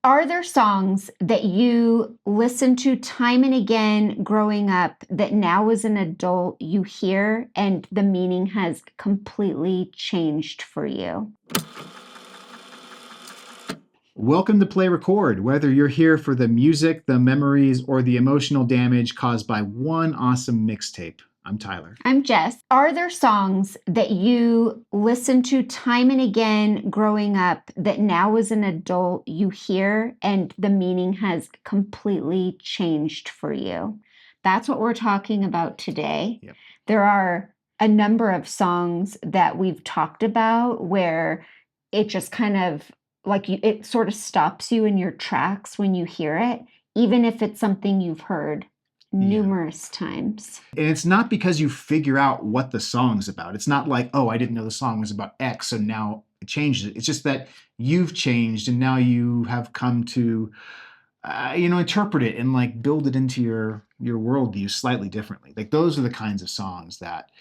Are there songs that you listen to time and again growing up that now as an adult you hear and the meaning has completely changed for you? Welcome to Play Record. Whether you're here for the music, the memories, or the emotional damage caused by one awesome mixtape, I'm Tyler. I'm Jess. Are there songs that you listen to time and again growing up that now as an adult you hear and the meaning has completely changed for you? That's what we're talking about today. Yep. There are a number of songs that we've talked about where it just kind of it sort of stops you in your tracks when you hear it, even if it's something you've heard numerous times. And it's not because you figure out what the song's about. It's not like, oh, I didn't know the song was about X, so now it changes it. It's just that you've changed and now you have come to, interpret it and like build it into your worldview slightly differently. Like those are the kinds of songs that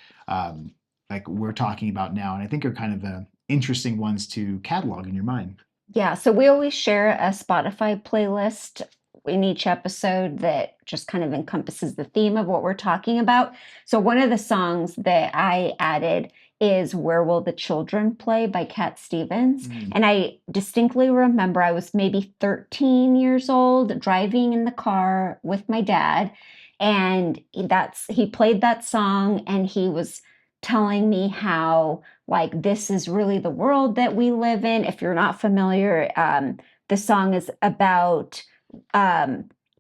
like we're talking about now. And I think are kind of the interesting ones to catalog in your mind. Yeah, so we always share a Spotify playlist in each episode that just kind of encompasses the theme of what we're talking about. So one of the songs that I added is Where Will the Children Play by Cat Stevens. And I distinctly remember I was maybe 13 years old driving in the car with my dad, and he played that song and he was telling me how like this is really the world that we live in. If you're not familiar, the song is about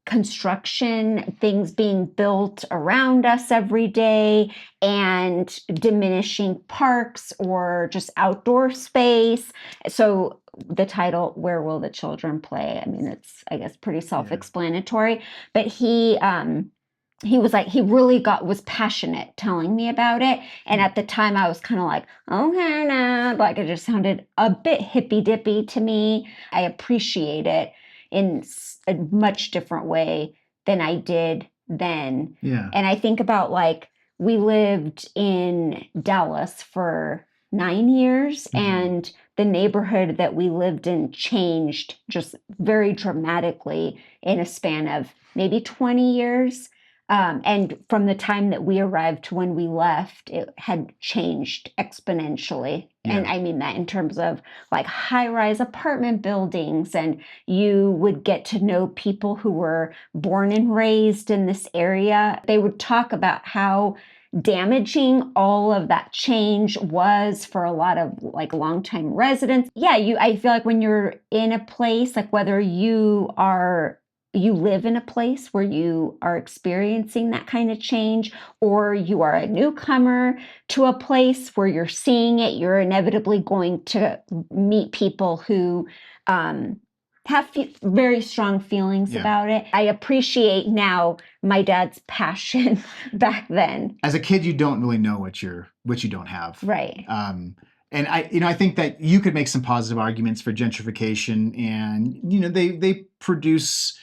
construction, things being built around us every day, and diminishing parks or just outdoor space. So the title, Where Will the Children Play? I mean, it's, I guess, pretty self-explanatory, but he was passionate telling me about it. And at the time I was kind of like, okay, nah, like it just sounded a bit hippy dippy to me. I appreciate it in a much different way than I did then. Yeah. And I think about like, we lived in Dallas for 9 years, and the neighborhood that we lived in changed just very dramatically in a span of maybe 20 years. And from the time that we arrived to when we left, it had changed exponentially. Yeah. And I mean that in terms of like high-rise apartment buildings, and you would get to know people who were born and raised in this area. They would talk about how damaging all of that change was for a lot of like longtime residents. Yeah, I feel like when you're in a place, like whether you live in a place where you are experiencing that kind of change, or you are a newcomer to a place where you're seeing it, you're inevitably going to meet people who have very strong feelings about it. I appreciate now my dad's passion back then. As a kid, you don't really know what you don't have. Right. And I think that you could make some positive arguments for gentrification, and they produce,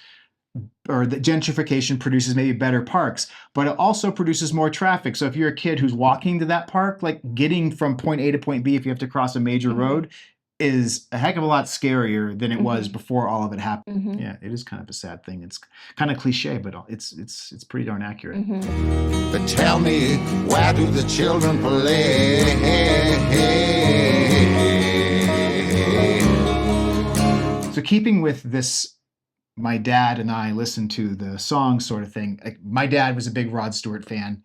or that gentrification produces maybe better parks, but it also produces more traffic. So if you're a kid who's walking to that park, like getting from point A to point B, if you have to cross a major road, is a heck of a lot scarier than it was before all of it happened. Yeah, it is kind of a sad thing. It's kind of cliche, but it's pretty darn accurate. But tell me, where do the children play? So keeping with this, my dad and I listened to the song sort of thing. Like, my dad was a big Rod Stewart fan.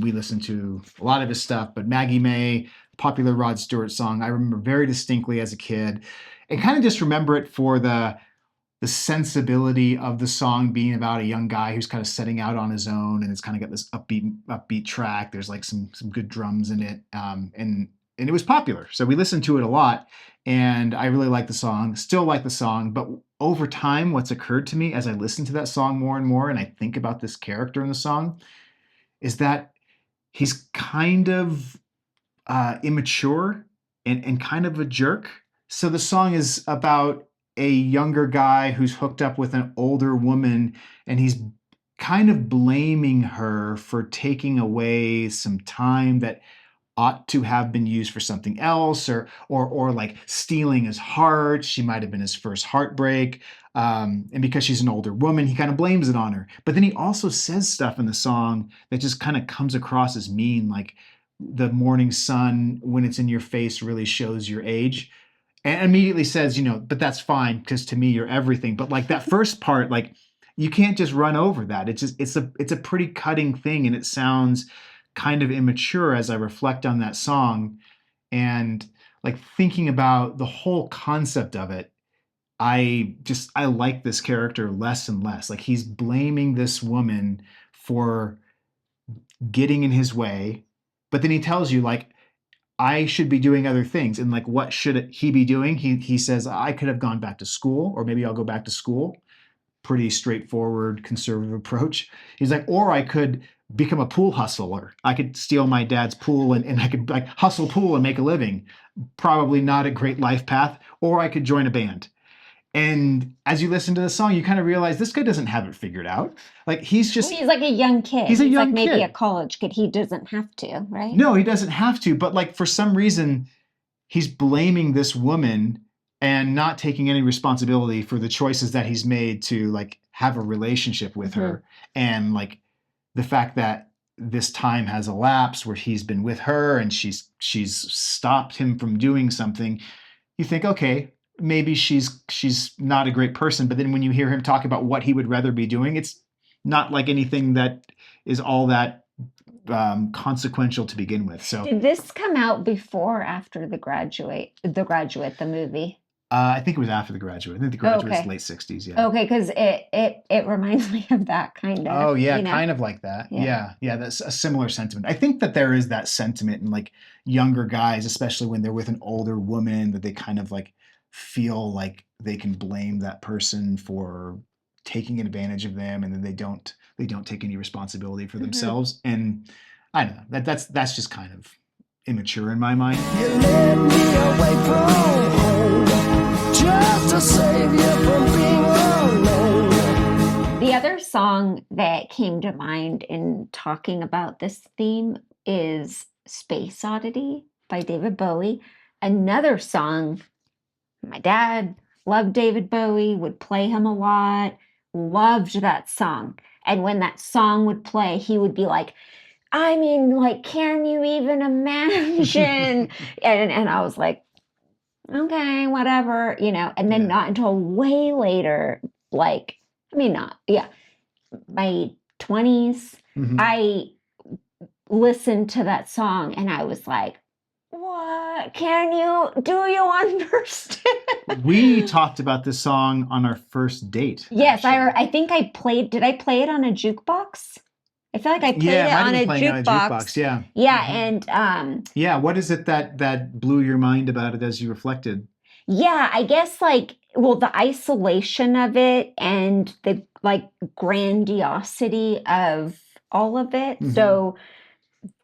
We listened to a lot of his stuff, but Maggie May, popular Rod Stewart song, I remember very distinctly as a kid, and kind of just remember it for the sensibility of the song being about a young guy who's kind of setting out on his own, and it's kind of got this upbeat track. There's like some good drums in it, and it was popular, so we listened to it a lot, and I really like the song, still like the song. But over time, what's occurred to me as I listen to that song more and more, and I think about this character in the song, is that he's kind of immature and kind of a jerk. So the song is about a younger guy who's hooked up with an older woman, and he's kind of blaming her for taking away some time that ought to have been used for something else, or like stealing his heart. She might have been his first heartbreak. And because she's an older woman, he kind of blames it on her. But then he also says stuff in the song that just kind of comes across as mean, like the morning sun, when it's in your face, really shows your age. And immediately says, but that's fine because to me you're everything. But like that first part, like you can't just run over that. It's a pretty cutting thing, and it sounds kind of immature as I reflect on that song. And like thinking about the whole concept of it, I like this character less and less. Like he's blaming this woman for getting in his way, but then he tells you like, I should be doing other things. And like, what should he be doing? He says, I could have gone back to school, or maybe I'll go back to school. Pretty straightforward conservative approach. He's like, or I could become a pool hustler. I could steal my dad's pool and I could like hustle pool and make a living. Probably not a great life path. Or I could join a band. And as you listen to the song, you kind of realize this guy doesn't have it figured out. Like he's like a young kid. He's a young like maybe kid. a college kid. He doesn't have to, right? No, he doesn't have to. But like for some reason, he's blaming this woman and not taking any responsibility for the choices that he's made to like have a relationship with her. And like the fact that this time has elapsed where he's been with her and she's stopped him from doing something. You think, okay, maybe she's not a great person. But then when you hear him talk about what he would rather be doing, it's not like anything that is all that consequential to begin with. So did this come out before or after The Graduate, the movie? I think it was after The Graduate. I think The Graduate was late 60s. Yeah. Okay, because it reminds me of that kind of. Oh yeah, kind of like that. Yeah. That's a similar sentiment. I think that there is that sentiment in like younger guys, especially when they're with an older woman, that they kind of like feel like they can blame that person for taking advantage of them, and then they don't take any responsibility for themselves. And I don't know, that's just kind of immature in my mind. You led me away from home just to save you from being alone. The other song that came to mind in talking about this theme is Space Oddity by David Bowie. Another song, my dad loved David Bowie, would play him a lot, loved that song. And when that song would play, he would be like, I mean, like, can you even imagine? and I was like, okay, whatever, and then not until way later, like, my 20s, I listened to that song and I was like, what? Do you understand? We talked about this song on our first date. Yes, I think I played, did I play it on a jukebox? I feel like I played it on a jukebox. Yeah. Yeah, and what is it that blew your mind about it as you reflected? Yeah, I guess the isolation of it and the grandiosity of all of it. So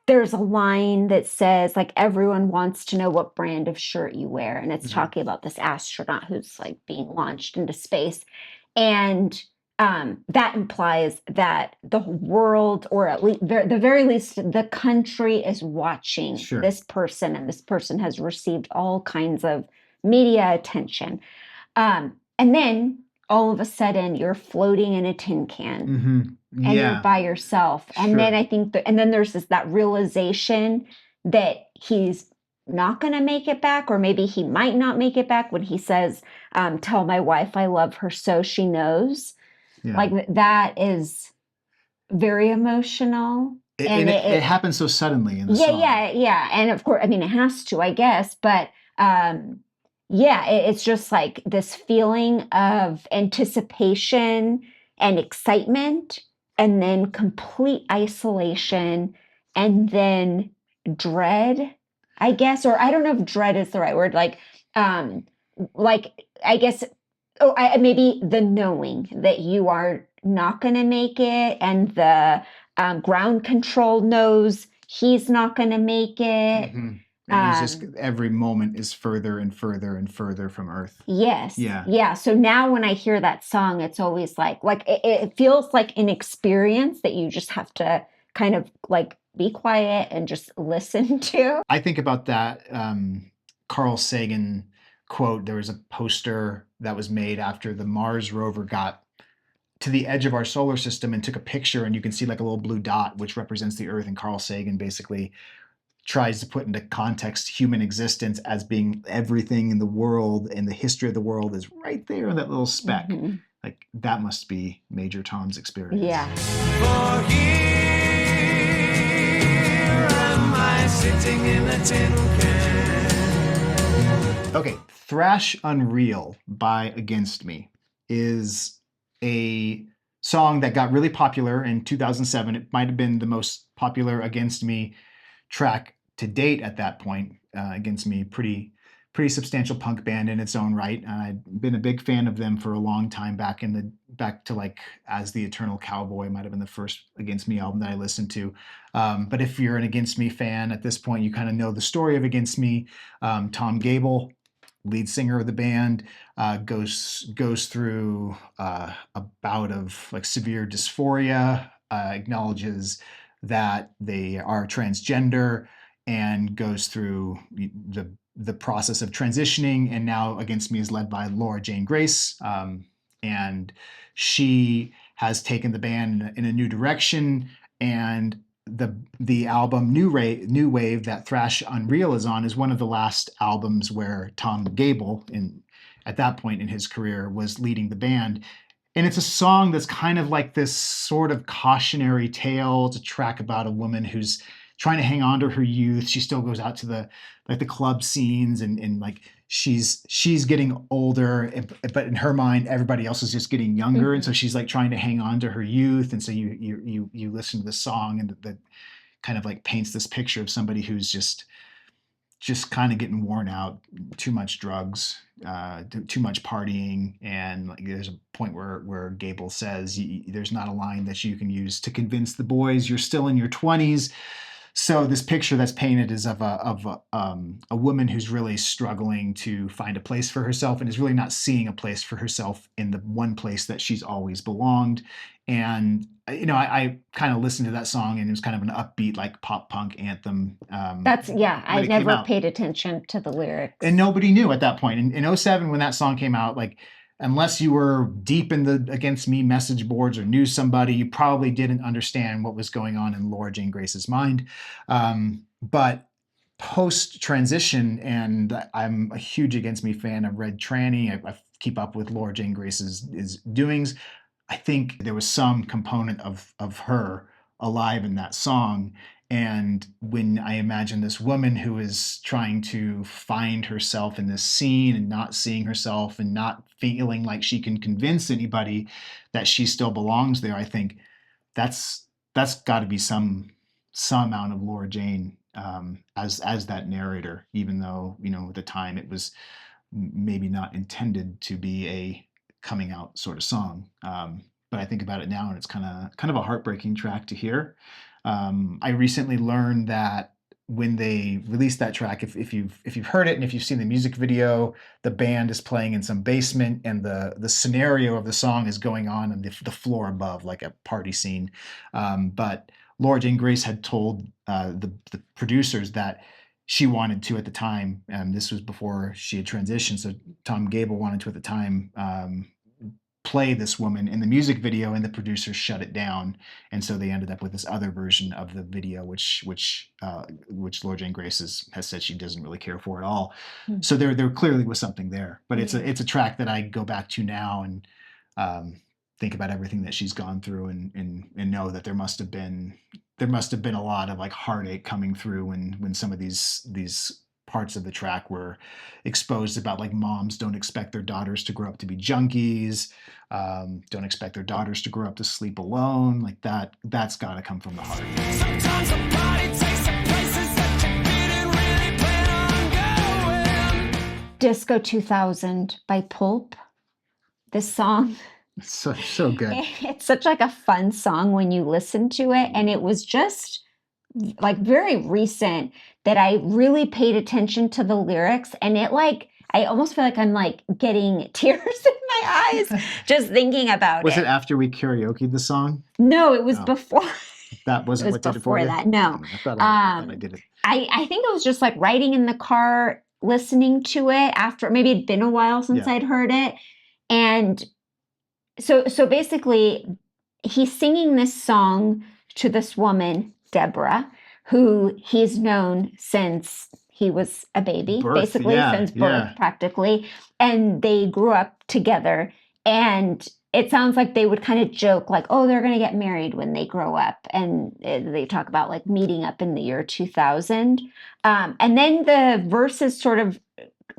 there's a line that says everyone wants to know what brand of shirt you wear, and it's talking about this astronaut who's being launched into space, and that implies that the world, or at least the very least the country, is watching this person, and this person has received all kinds of media attention, and then all of a sudden you're floating in a tin can and you're by yourself, and then I think and then there's that realization that he's not going to make it back, or maybe he might not make it back, when he says, tell my wife I love her so she knows. That is very emotional. It happens so suddenly in the song. Yeah. And of course, it has to, I guess. But it's just this feeling of anticipation and excitement, and then complete isolation, and then dread, I guess. Or I don't know if dread is the right word. I guess, maybe the knowing that you are not going to make it, and the ground control knows he's not going to make it. And he's just, every moment is further and further and further from Earth. Yes. Yeah. So now when I hear that song, it's always it feels like an experience that you just have to kind of be quiet and just listen to. I think about that Carl Sagan quote. There was a poster that was made after the Mars rover got to the edge of our solar system and took a picture, and you can see like a little blue dot, which represents the Earth. And Carl Sagan basically tries to put into context human existence as being everything in the world, and the history of the world is right there in that little speck. Mhm. Like that must be Major Tom's experience. Yeah. For here am I sitting in a tin can. Okay, Thrash Unreal by Against Me is a song that got really popular in 2007. It might have been the most popular Against Me track to date at that point. Against Me, pretty substantial punk band in its own right. I'd been a big fan of them for a long time, back to like As the Eternal Cowboy might have been the first Against Me album that I listened to. But if you're an Against Me fan at this point, you kind of know the story of Against Me. Tom Gable, lead singer of the band, goes through a bout of like severe dysphoria, acknowledges that they are transgender, and goes through the process of transitioning. And now Against Me is led by Laura Jane Grace, and she has taken the band in a new direction. And the album New Wave that Thrash Unreal is on is one of the last albums where Tom Gable, at that point in his career, was leading the band. And it's a song that's kind of like this sort of cautionary tale. It's a track about a woman who's trying to hang on to her youth. She still goes out to the club scenes, and like she's getting older, but in her mind, everybody else is just getting younger. Mhm. And so she's like trying to hang on to her youth. And so you listen to the song, and that kind of like paints this picture of somebody who's just kind of getting worn out, too much drugs, too much partying. And like, there's a point where Gable says, there's not a line that you can use to convince the boys you're still in your 20s. So this picture that's painted is of a woman who's really struggling to find a place for herself, and is really not seeing a place for herself in the one place that she's always belonged. And I kind of listened to that song, and it was kind of an upbeat, like pop punk anthem. I when it came never out. paid attention to the lyrics. And nobody knew at that point. In 2007, when that song came out, like, unless you were deep in the Against Me message boards or knew somebody, you probably didn't understand what was going on in Laura Jane Grace's mind. But post-transition, and I'm a huge Against Me fan. I've read Tranny. I keep up with Laura Jane Grace's doings. I think there was some component of her alive in that song. And when I imagine this woman who is trying to find herself in this scene and not seeing herself and not feeling like she can convince anybody that she still belongs there, I think that's got to be some amount of Laura Jane as that narrator, even though, at the time it was maybe not intended to be a coming out sort of song. But I think about it now, and it's kind of a heartbreaking track to hear. I recently learned that when they released that track, if you've heard it and if you've seen the music video, the band is playing in some basement, and the scenario of the song is going on the floor above, like a party scene. But Laura Jane Grace had told the producers that she wanted to, at the time, and this was before she had transitioned, so Tom Gable wanted to at the time play this woman in the music video, and the producers shut it down, and so they ended up with this other version of the video, which Laura Jane Grace has said she doesn't really care for at all. Hmm. So there clearly was something there, but Yeah. it's a track that I go back to now and think about everything that she's gone through, and know that there must have been a lot of like heartache coming through when some of these parts of the track were exposed about like moms don't expect their daughters to grow up to be junkies, don't expect their daughters to grow up to sleep alone. Like that's got to come from the heart. Sometimes the party takes the places that you didn't really plan on going. Disco 2000 by Pulp. This song, So good. it's such like a fun song when you listen to it, and it was just like very recent that I really paid attention to the lyrics, and it like I almost feel like I'm like getting tears in my eyes just thinking about Was it. it after we karaoke'd the song? No, it was Oh. before. that It wasn't was what did it for before you? that. No. I thought I did it. I think it was just like riding in the car, listening to it after maybe it'd been a while since Yeah. I'd heard it. And so basically he's singing this song to this woman, Deborah, who he's known since he was a baby, Birth, basically yeah, since birth yeah. practically. And they grew up together. And it sounds like they would kind of joke like, oh, they're going to get married when they grow up. And they talk about like meeting up in the year 2000. And then the verses sort of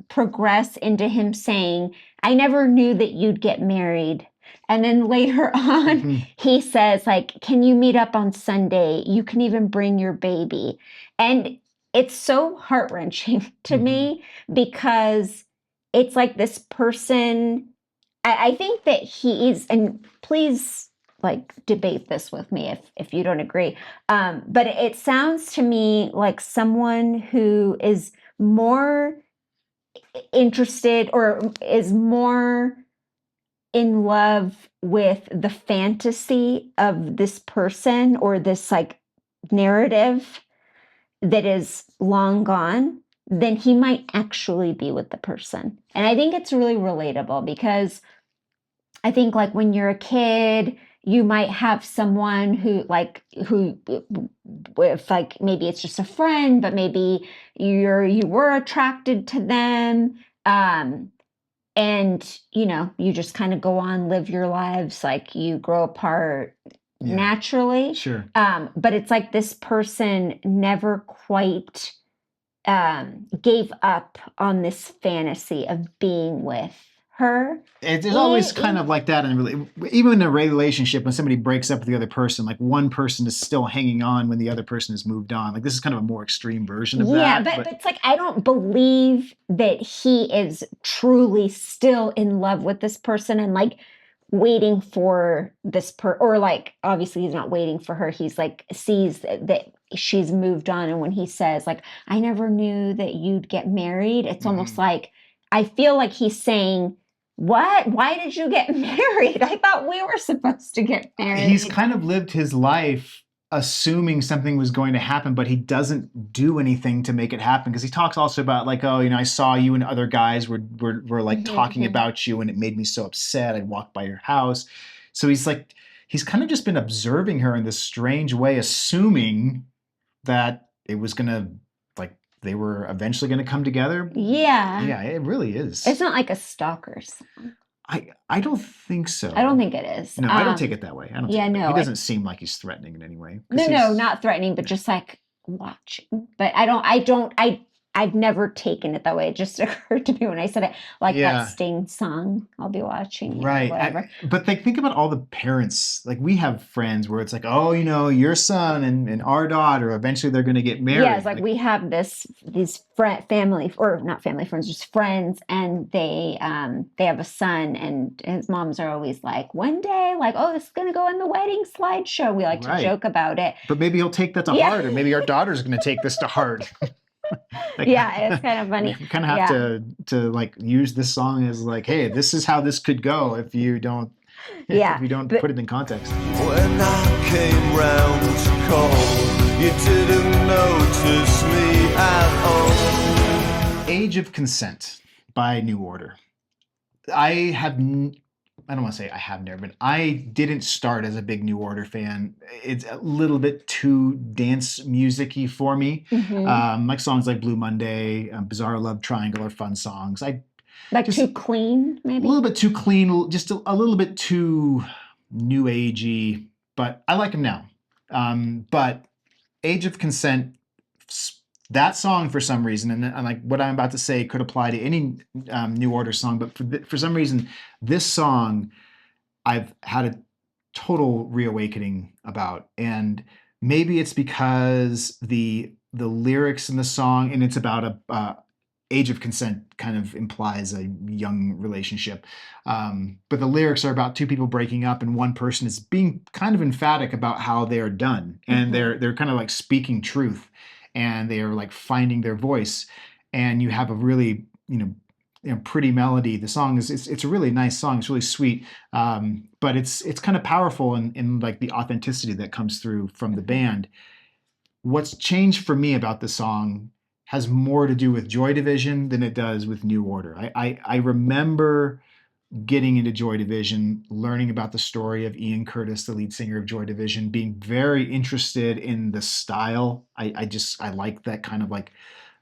progress into him saying, I never knew that you'd get married. And then later on, Mhm. he says, like, can you meet up on Sunday? You can even bring your baby. And it's so heart-wrenching to me because it's like this person, I think that he is, and please like debate this with me if you don't agree. But it sounds to me like someone who is more interested or is more in love with the fantasy of this person or this like narrative that is long gone than he might actually be with the person. And I think it's really relatable because I think like when you're a kid, you might have someone who if like maybe it's just a friend, but maybe you were attracted to them. And you just kind of go on, live your lives, like you grow apart Yeah. naturally. Sure. But it's like this person never quite gave up on this fantasy of being with her. There's always kind of like that even in a relationship when somebody breaks up with the other person, like one person is still hanging on when the other person has moved on. Like this is kind of a more extreme version of that. Yeah, but it's like I don't believe that he is truly still in love with this person and like waiting for this or like obviously he's not waiting for her. He's like sees that she's moved on, and when he says like I never knew that you'd get married, it's almost like I feel like he's saying, what? Why did you get married? I thought we were supposed to get married. He's kind of lived his life assuming something was going to happen, but he doesn't do anything to make it happen. Because he talks also about like, oh, I saw you and other guys were like talking about you and it made me so upset. I'd walk by your house. So he's kind of just been observing her in this strange way, assuming that it was going to they were eventually going to come together. Yeah. Yeah, it really is. It's not like a stalker song. I don't think so. I don't think it is. No, I don't take it that way. I don't. Yeah, no. He doesn't seem like he's threatening in any way. No, not threatening, but just like watching. But I've never taken it that way. It just occurred to me when I said it, like that Sting song. I'll be watching. Right. Whatever. But think about all the parents. Like we have friends where it's like, oh, your son and our daughter, eventually they're going to get married. Yeah, it's like we have these family, or not family friends, just friends, and they have a son, and his moms are always like, one day, like, oh, this is going to go in the wedding slideshow. We like to joke about it. But maybe he'll take that to heart, or maybe our daughter's going to take this to heart. It's kind of funny. You kind of have to like use this song as like, hey, this is how this could go if you don't put it in context. When I came round to call, you didn't notice me at all. Age of Consent by New Order. I don't want to say I have never been. I didn't start as a big New Order fan. It's a little bit too dance music-y for me. Like songs like Blue Monday, Bizarre Love Triangle are fun songs. Too clean, maybe? A little bit too clean, just a little bit too new agey, but I like them now. But Age of Consent, that song for some reason, and like what I'm about to say could apply to any New Order song, but for some reason, this song I've had a total reawakening about, and maybe it's because the lyrics in the song, and it's about a Age of Consent kind of implies a young relationship, but the lyrics are about two people breaking up, and one person is being kind of emphatic about how they are done, and they're kind of like speaking truth. And they are like finding their voice, and you have a really, pretty melody. The song is it's a really nice song. It's really sweet, but it's kind of powerful in like the authenticity that comes through from the band. What's changed for me about the song has more to do with Joy Division than it does with New Order. I remember getting into Joy Division, learning about the story of Ian Curtis, the lead singer of Joy Division, being very interested in the style. I like that kind of like,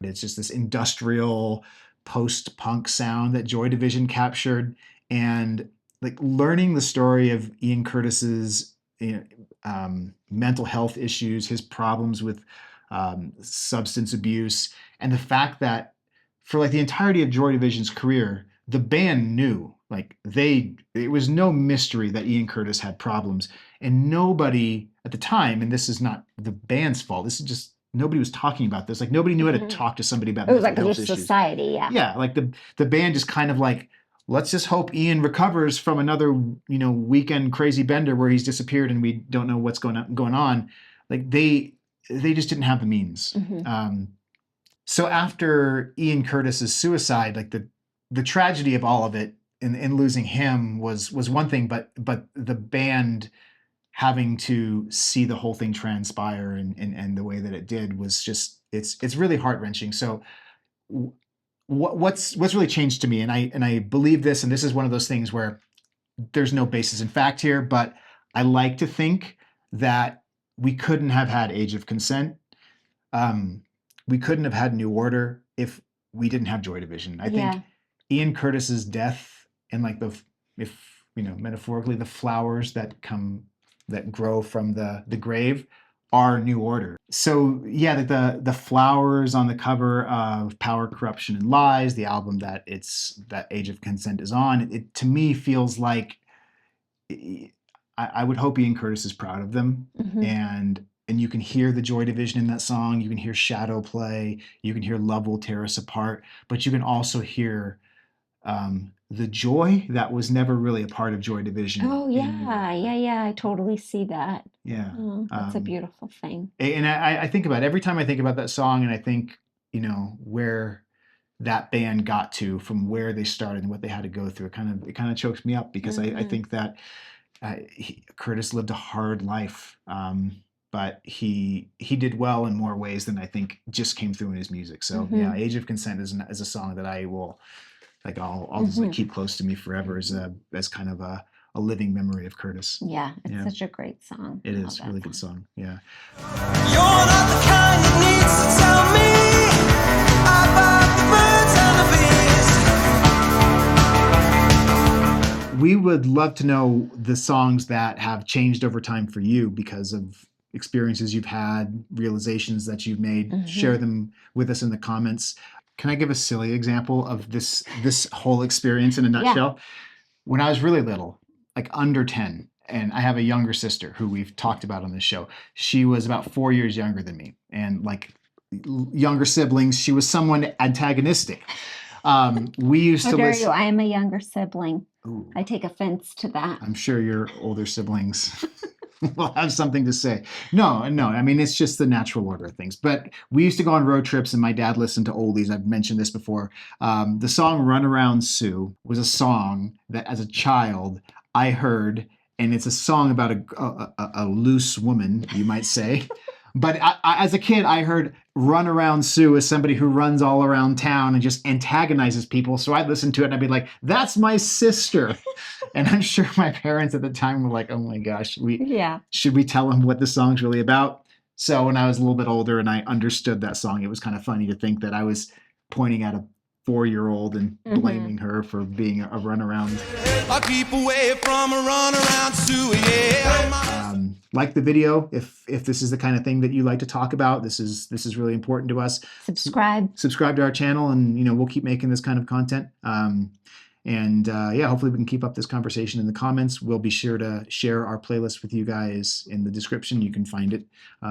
it's just this industrial post-punk sound that Joy Division captured, and like learning the story of Ian Curtis's mental health issues, his problems with substance abuse, and the fact that for like the entirety of Joy Division's career, the band knew, like it was no mystery that Ian Curtis had problems, and nobody at the time, and this is not the band's fault, this is just nobody was talking about this. Like nobody knew how to talk to somebody about It was mental like health just issues. society, yeah. Yeah, like the band just kind of like, let's just hope Ian recovers from another, weekend crazy bender where he's disappeared and we don't know what's going on. Like they just didn't have the means. So after Ian Curtis's suicide, like the tragedy of all of it and losing him was one thing, but the band having to see the whole thing transpire and the way that it did was just, it's really heart-wrenching. So what's really changed to me, and I believe this, and this is one of those things where there's no basis in fact here, but I like to think that we couldn't have had Age of Consent. We couldn't have had New Order if we didn't have Joy Division. I think Ian Curtis's death and like metaphorically the flowers that grow from the grave are New Order. So yeah, the flowers on the cover of Power, Corruption, and Lies, the album that Age of Consent is on, it to me feels like I would hope Ian Curtis is proud of them, and you can hear the Joy Division in that song. You can hear Shadow play. You can hear Love Will Tear Us Apart, but you can also hear the joy that was never really a part of Joy Division. Oh yeah. I totally see that. Yeah. Oh, that's a beautiful thing. And I think about it, every time I think about that song, and I think, where that band got to from where they started and what they had to go through, it kind of chokes me up, because I think that Curtis lived a hard life, but he did well in more ways than I think just came through in his music. So yeah, Age of Consent is a song that I will, like, I'll just like keep close to me forever as kind of a living memory of Curtis. Yeah, it's such a great song. It is a really good song. Yeah. You're not the kind that needs to tell me about the birds and the bees. We would love to know the songs that have changed over time for you because of experiences you've had, realizations that you've made. Share them with us in the comments. Can I give a silly example of this whole experience in a nutshell? Yeah. When I was really little, like under 10, and I have a younger sister who we've talked about on this show. She was about 4 years younger than me, and like younger siblings, she was somewhat antagonistic. We used to listen. I am a younger sibling. Ooh. I take offense to that. I'm sure your older siblings will have something to say. No. I mean, it's just the natural order of things. But we used to go on road trips, and my dad listened to oldies. I've mentioned this before. The song "Run Around Sue" was a song that, as a child, I heard, and it's a song about a loose woman, you might say. But as a kid, I heard "Run Around Sue" as somebody who runs all around town and just antagonizes people. So I'd listen to it and I'd be like, that's my sister. And I'm sure my parents at the time were like, oh my gosh, should we tell them what the song's really about? So when I was a little bit older and I understood that song, it was kind of funny to think that I was pointing at a 4-year-old and blaming her for being a runaround. I keep away from a runaround Sue, yeah. Like the video, if this is the kind of thing that you like to talk about, this is really important to us. Subscribe to our channel, and we'll keep making this kind of content. Hopefully we can keep up this conversation in the comments. We'll be sure to share our playlist with you guys in the description. You can find it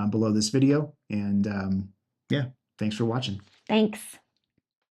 below this video. And thanks for watching. Thanks.